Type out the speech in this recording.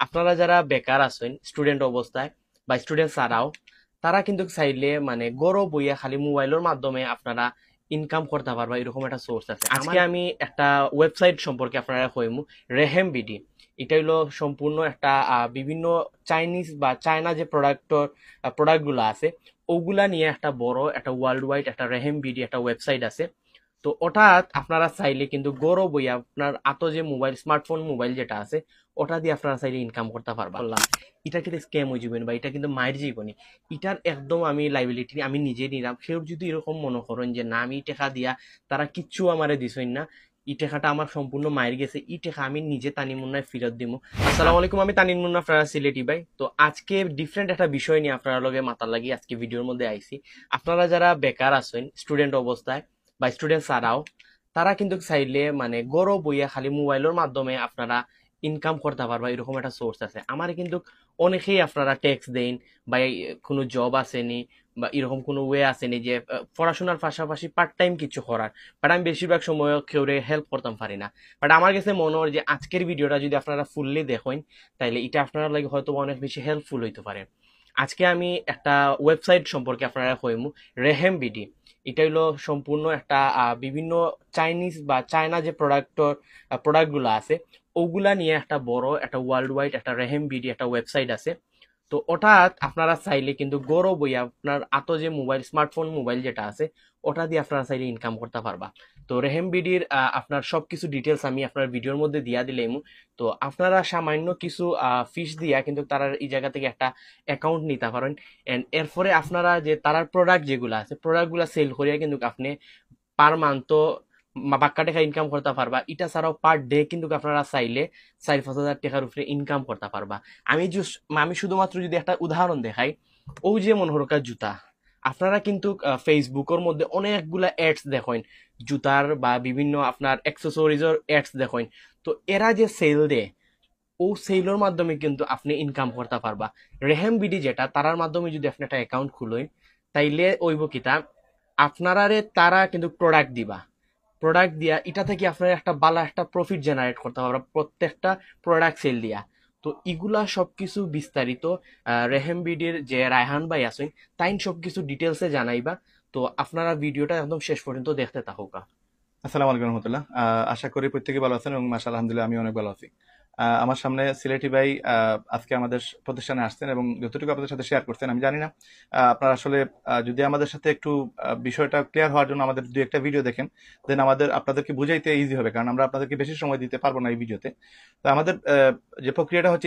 আপনারা যারা বেকার আছেন স্টুডেন্ট অবস্থায় বা স্টুডেন্ট ছাড়াও, তারা কিন্তু চাইলে মানে গড় বইয়া খালি মোবাইলের মাধ্যমে আপনারা ইনকাম করতে পারবা, এরকম একটা সোর্স আছে। আজকে আমি একটা ওয়েবসাইট সম্পর্কে আপনারা কইমু, রেহেম বিডি। এটা হলো সম্পূর্ণ একটা বিভিন্ন চাইনিজ বা চায়না যে প্রোডাক্টগুলো আছে ওগুলা নিয়ে একটা বড় একটা ওয়ার্ল্ড ওয়াইড একটা রেহেম বিডি একটা ওয়েবসাইট আছে। তো ওটা আপনারা চাইলে কিন্তু গৌরব বইয়া আপনার আতো যে মোবাইল স্মার্টফোন মোবাইল যেটা আছে ওটা দিয়ে আপনারা চাইলে ইনকাম করতে পারবা। বললাম এটা কিন্তু স্ক্যাম হয়ে যাবেন বা এটা কিন্তু মায়ের জীবনী, এটার একদম আমি লাইবিলিটি আমি নিজে নিলাম। সেও যদি এরকম মনে করেন যে না আমি টাকা দিয়া তারা কিচ্ছু আমারে দিছই না, ই টাকাটা আমার সম্পূর্ণ মায়ের গেছে, ই টাকা আমি নিজে তানিম মুন্নায় ফেরত দিব। আসসালামু আলাইকুম, আমি তানিম মুন্না ফ্রারা সিলেটি ভাই। তো আজকে ডিফারেন্ট একটা বিষয় নিয়ে আপনারা লগে মাথা লাগি আজকে ভিডিওর মধ্যে আইছি। আপনারা যারা বেকার আছেন স্টুডেন্ট অবস্থায় বা স্টুডেন্ট ছাড়াও, তারা কিন্তু চাইলে মানে গড় বইয়া খালি মোবাইলের মাধ্যমে আপনারা ইনকাম করতে পারবা, এরকম একটা সোর্স আছে। আমার কিন্তু অনেকেই আপনারা ট্যাক্স দেন বা কোনো জব আসেনি বা এরকম কোনো ওয়ে আসেনি যে পড়াশোনার পাশাপাশি পার্ট টাইম কিছু করার, বাট আমি বেশিরভাগ সময় কেউরে হেল্প করতাম পারি না। বাট আমার কাছে মনে হয় যে আজকের ভিডিওটা যদি আপনারা ফুললি দেখেন তাইলে এটা আপনারা লাগে হয়তো অনেক বেশি হেল্পফুল হইতে পারে। আজকে আমি একটা ওয়েবসাইট সম্পর্কে আপনারা কইমু, রেহেম বিডি। এটা হলো সম্পূর্ণ একটা বিভিন্ন চাইনিজ বা চায়না যে প্রোডাক্টগুলো আছে ওগুলা নিয়ে একটা বড় একটা ওয়ার্ল্ড ওয়াইড একটা রেহেম বিডি একটা ওয়েবসাইট আছে। তো ওটা আপনারা চাইলে কিন্তু গৌরব বইয়া আপনার আতো যে মোবাইল স্মার্টফোন মোবাইল যেটা আছে ওটা দিয়ে আপনারা চাইলে ইনকাম করতে পারবা। তো রেহেম বিডির আপনার সবকিছু ডিটেলস আমি আপনার ভিডিওর মধ্যে দিয়া দিলাম। তো আপনারা সামান্য কিছু ফিস দিয়া কিন্তু তারা এই জায়গা থেকে একটা অ্যাকাউন্ট নিতে পারেন। এন্ড এরপরে আপনারা যে তারার প্রোডাক্ট যেগুলো আছে প্রোডাক্টগুলো সেল করিয়া কিন্তু আপনি পার মান্থ তো বাক্কা টাকা ইনকাম করতে পারবা। এটা ছাড়াও পার ডে কিন্তু আপনারা চাইলে 4-5 হাজার টাকার উপরে ইনকাম করতে পারবা। আমি শুধুমাত্র যদি একটা উদাহরণ দেখাই, ও যে মনোহরকার জুতা, আপনারা কিন্তু ফেসবুকের মধ্যে অনেকগুলা অ্যাডস দেখেন জুতার বা বিভিন্ন আপনার অ্যাক্সেসরিজের অ্যাডস দেখেন। তো এরা যে সেল দেয় ও সেলের মাধ্যমে কিন্তু আপনি ইনকাম করতে পারবা। রেহেম বিডি যেটা তারার মাধ্যমে যদি আপনি একটা অ্যাকাউন্ট খুলেন তাইলে ওইব কিতা আপনারারে তারা কিন্তু প্রোডাক্ট দিবা, প্রোডাক্ট দিয়া এটা থেকে আপনার একটা ভালো একটা প্রফিট জেনারেট করতে পারবে প্রত্যেকটা প্রোডাক্ট সেল দিয়া। তো এগুলা সবকিছু বিস্তারিত রেহেম বিডির যে রায়হান ভাই আছেন তাই সবকিছু ডিটেলসে জানাইবা। তো আপনারা ভিডিওটা একদম শেষ পর্যন্ত দেখতে থাকুকা। আসসালামু আলাইকুম রহমতুল্লাহ। আশা করি প্রত্যেকে ভালো আছেন এবং মাশাআল্লাহ আলহামদুলিল্লাহ আমি অনেক ভালো আছি। আমার সামনে সিলেটি ভাই আজকে আমাদের প্রতিষ্ঠানে আসছেন এবং যতটুকু আপনাদের সাথে শেয়ার করছেন আমি জানি না আপনারা আসলে যদি আমাদের সাথে একটু বিষয়টা ক্লিয়ার হওয়ার জন্য আমাদের দু একটা ভিডিও দেখেন, দেন আপনাদেরকে বুঝাইতে ইজি হবে, কারণ আমরা আপনাদেরকে বেশি সময় দিতে পারবো না এই ভিডিওতে। তো আমাদের যে প্রক্রিয়াটা হচ্ছে